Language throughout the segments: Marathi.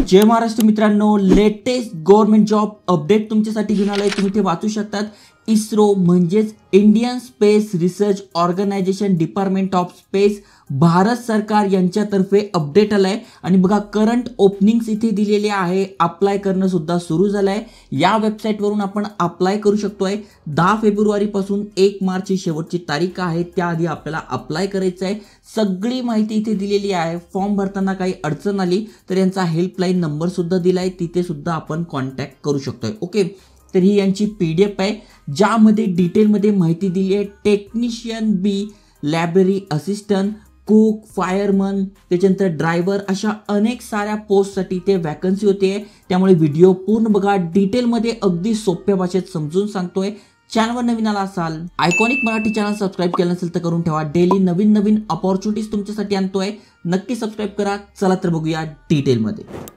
जय महाराष्ट्र मित्रांनो, लेटेस्ट गव्हर्नमेंट जॉब अपडेट तुमच्यासाठी घेऊन आलोय. तुम्ही ते वाचू शकतात. इस्रो म्हणजेच Indian Space Research Organisation department of space Bharat सरकार यांच्यातर्फे अपडेट आलाय आणि बघा करंट ओपनिंग्स इथे दिलेले आहे. अप्लाय करणं सुद्धा सुरू झालंय. या वेबसाईटवरून आपण अप्लाय करू शकतोय. 10 फेब्रुवारी पासून 1 मार्च ही शेवटची तारीख आहे. त्याआधी आपल्याला अप्लाय करायचं आहे. सगळी माहिती इथे दिलेली आहे. फॉर्म भरताना काही अडचण आली तर यांचा हेल्पलाईन नंबर सुद्धा दिलाय, तिथे सुद्धा आपण कॉन्टॅक्ट करू शकतोय. ओके, तर ही यांची PDF आहे ज्यामध्ये डिटेलमध्ये माहिती दिली आहे. टेक्निशियन बी, लायब्ररी असिस्टंट, कुक, फायरमन, त्याच्यानंतर ड्रायव्हर, अशा अनेक साऱ्या पोस्टसाठी ते वॅकन्सी होते. त्यामुळे व्हिडिओ पूर्ण बघा. डिटेलमध्ये अगदी सोप्या भाषेत समजून सांगतोय. चॅनलवर नवीन आला असाल, आयकॉनिक मराठी चॅनल सबस्क्राईब केलं नसेल तर करून ठेवा. डेली नवीन नवीन अपॉर्च्युनिटीज तुमच्यासाठी आणतोय. नक्की सबस्क्राईब करा. चला तर बघूया डिटेलमध्ये.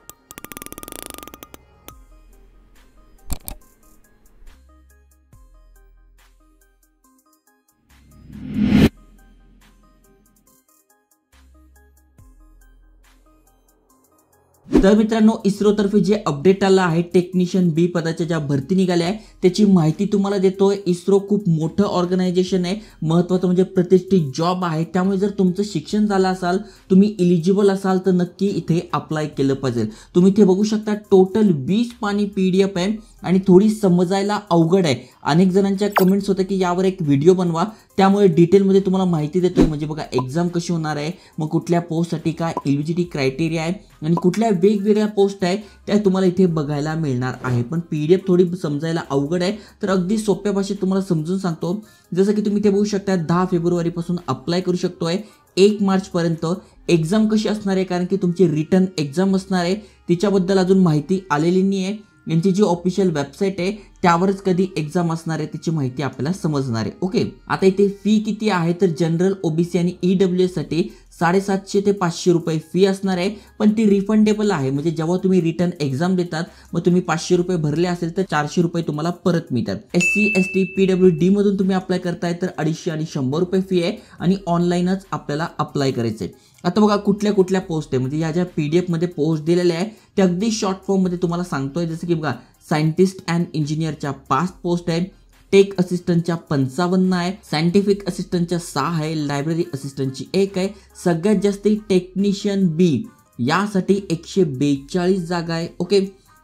तर मित्रांनो, इस्रो तर्फे जे अपडेट आलं आहे, टेक्निशियन बी पदाच्या ज्या भरती निघाल्या आहे त्याची माहिती तुम्हाला देतोय. इस्रो खूप मोठं ऑर्गनायझेशन आहे. महत्त्वाचं म्हणजे प्रतिष्ठित जॉब आहे. त्यामुळे जर तुमचं शिक्षण झालं असाल, तुम्ही इलिजिबल असाल तर नक्की इथे अप्लाय केलं पाहिजे. तुम्ही इथे बघू शकता टोटल 20 पानी PDF आहे आणि थोडी समजायला अवघड आहे. अनेक जणांच्या कमेंट्स होत्या की यावर एक व्हिडिओ बनवा. त्यामुळे डिटेलमध्ये तुम्हाला माहिती देतोय. म्हणजे बघा एक्झाम कशी होणार आहे, मग कुठल्या पोस्टसाठी काय एलिजिबिलिटी क्रायटेरिया आहे आणि कुठल्या वेगवेगळ्या पोस्ट आहे त्या तुम्हाला इथे बघायला मिळणार आहे. पण PDF थोडी समजायला अवघड आहे, तर अगदी सोप्या भाषेत तुम्हाला समजून सांगतो. जसं की तुम्ही इथे बघू शकता 10 फेब्रुवारी पासून अप्लाय करू शकतोय 1 मार्च पर्यंत. एक्झाम कशी असणार आहे, कारण की तुमची रिटर्न एक्झाम असणार आहे, तिच्याबद्दल अजून माहिती आलेली नाही आहे. यांची जी ऑफिशियल वेबसाईट आहे त्यावरच कधी एक्झाम असणार आहे त्याची माहिती आपल्याला समजणार आहे. ओके, आता इथे फी किती आहे तर जनरल, OBC आणि EWS साठी 750 ते 500 रुपये फी असणार आहे. पण ती रिफंडेबल आहे. म्हणजे जेव्हा तुम्ही रिटर्न एक्झाम देतात मग तुम्ही 500 रुपये भरले असेल तर 400 रुपये तुम्हाला परत मिळतात. SC, ST, PWD मधून तुम्ही अप्लाय करताय तर 250 आणि 100 रुपये फी आहे आणि ऑनलाईनच आपल्याला अप्लाय करायचं आहे. आता बघा कुठल्या कुठल्या पोस्ट आहे, म्हणजे या ज्या PDF मध्ये पोस्ट दिलेल्या आहे त्या अगदी शॉर्ट फॉर्म मध्ये तुम्हाला सांगतोय. जसं की बघा सायंटिस्ट अँड इंजिनियरच्या 5 पोस्ट आहे, टेक असिस्टंटच्या 55 आहे, सायंटिफिक असिस्टंटच्या 6 आहे, लायब्ररी असिस्टंटची 1 आहे. सगळ्यात जास्त टेक्निशियन बी यासाठी 142 जागा आहे. ओके,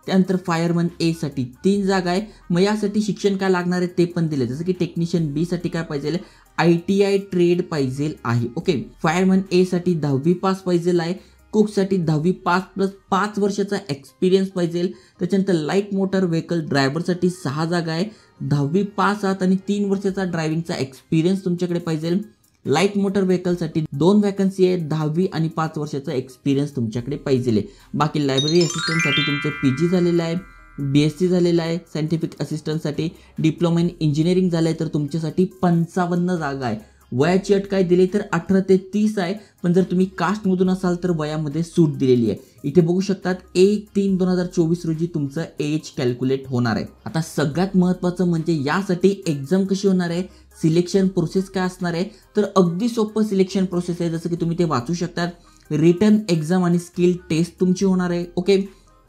त्यानंतर फायरमन A साठी 3 जागा आहे. मग यासाठी शिक्षण काय लागणार आहे ते पण दिले. जसं की टेक्निशियन बी साठी काय पाहिजे, ITI ट्रेड पाहिजे आहे. ओके, फायरमन A साठी 10वी पास पाहिजे आहे. कुक साठी 10वी पास प्लस 5 वर्षाचा एक्सपिरियन्स पाहिजे. त्याच्यानंतर लाईट मोटर व्हेकल ड्रायव्हरसाठी 6 जागा आहे. 10वी पास आहात आणि 3 वर्षाचा ड्रायव्हिंगचा एक्सपिरियन्स तुमच्याकडे पाहिजे. लाईट मोटर व्हेकलसाठी 2 वॅकन्सी आहे. 10वी आणि 5 वर्षाचा एक्सपिरियन्स तुमच्याकडे पाहिजे. बाकी लायब्ररी असिस्टंटसाठी तुमचं PG झालेलं आहे, BSc झालेला आहे. सायंटिफिक असिस्टंटसाठी डिप्लोमा इन इंजिनिअरिंग झालं आहे तर तुमच्यासाठी 55 जागा आहे. वयाची अट काय दिली तर 18 ते 30 आहे. पण जर तुम्ही कास्टमधून असाल तर वयामध्ये सूट दिलेली आहे. इथे बघू शकतात 1/3/2024 रोजी तुमचं एज कॅल्क्युलेट होणार आहे. आता सगळ्यात महत्त्वाचं म्हणजे यासाठी एक्झाम कशी होणार आहे, सिलेक्शन प्रोसेस काय असणार आहे, तर अगदी सोपं सिलेक्शन प्रोसेस आहे. जसं की तुम्ही ते वाचू शकतात. रिटर्न एक्झाम आणि स्किल टेस्ट तुमची होणार आहे. ओके,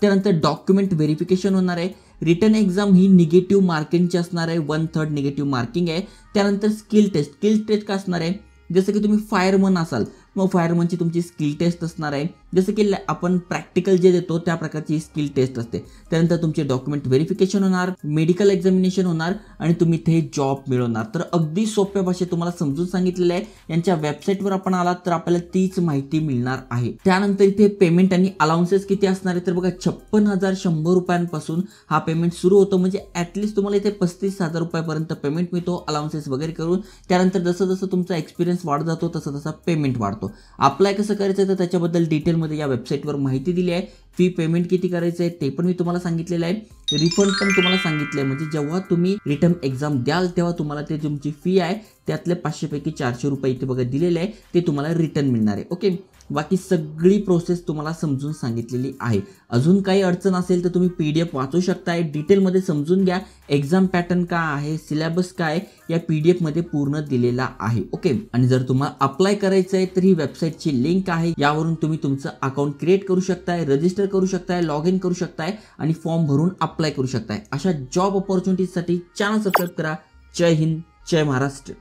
त्यानंतर डॉक्युमेंट व्हेरिफिकेशन होणार आहे. रिटर्न एक्झाम ही निगेटिव्ह मार्किंगची असणार आहे. 1/3 निगेटिव्ह मार्किंग आहे. त्यानंतर स्किल टेस्ट काय असणार आहे, जसं की तुम्ही फायरमन असाल मग फायरमनची तुमची स्किल टेस्ट असणार आहे. जसं की आपण प्रॅक्टिकल जे देतो त्या प्रकारची स्किल टेस्ट असते. त्यानंतर तुमचे डॉक्युमेंट व्हेरिफिकेशन होणार, मेडिकल एक्झामिनेशन होणार आणि तुम्ही इथे जॉब मिळवणार. तर अगदी सोप्या भाषेत तुम्हाला समजून सांगितलेलं आहे. यांच्या वेबसाईटवर आपण आलात तर आपल्याला तीच माहिती मिळणार आहे. त्यानंतर इथे पेमेंट आणि अलाउन्सेस किती असणार आहे तर बघा 56,100 रुपयांपासून हा पेमेंट सुरू होतो. म्हणजे ॲटलिस्ट तुम्हाला इथे 35,000 रुपयापर्यंत पेमेंट मिळतो अलाउन्सेस वगैरे करून. त्यानंतर जसं जसं तुमचा एक्सपिरियन्स वाढत जातो तसं तसा पेमेंट वाढतो. अप्लाय कसं करायचं तर त्याच्याबद्दल डिटेलमध्ये या वेबसाईटवर माहिती दिली आहे. फी पेमेंट किती करायचं आहे ते पण मी तुम्हाला सांगितलेलं आहे. रिफंड पण तुम्हाला सांगितलंय, म्हणजे जेव्हा तुम्ही रिटर्न एक्झाम द्याल तेव्हा तुम्हाला ते तुमची फी आहे त्यातले 500 पैकी 400 रुपये इथे बघा दिलेले आहे ते तुम्हाला रिटर्न मिळणार आहे. ओके, बाकी सगळी प्रोसेस तुम्हाला समजून सांगितलेली आहे. अजून काही अडचण असेल तर तुम्ही PDF वाचू शकताय, डिटेलमध्ये समजून घ्या. एक्झाम पॅटर्न काय आहे, सिलेबस काय या PDF मध्ये पूर्ण दिलेला आहे. ओके, आणि जर तुम्हाला अप्लाय करायचं आहे तर ही वेबसाईटची लिंक आहे, यावरून तुम्ही तुमचं अकाउंट क्रिएट करू शकताय, रजिस्टर करू शकताय, लॉग इन करू शकताय आणि फॉर्म भरून अप्लाय करू शकताय. अशा जॉब अपॉर्च्युनिटीसाठी चॅनल सबस्क्राईब करा. जय हिंद, जय महाराष्ट्र.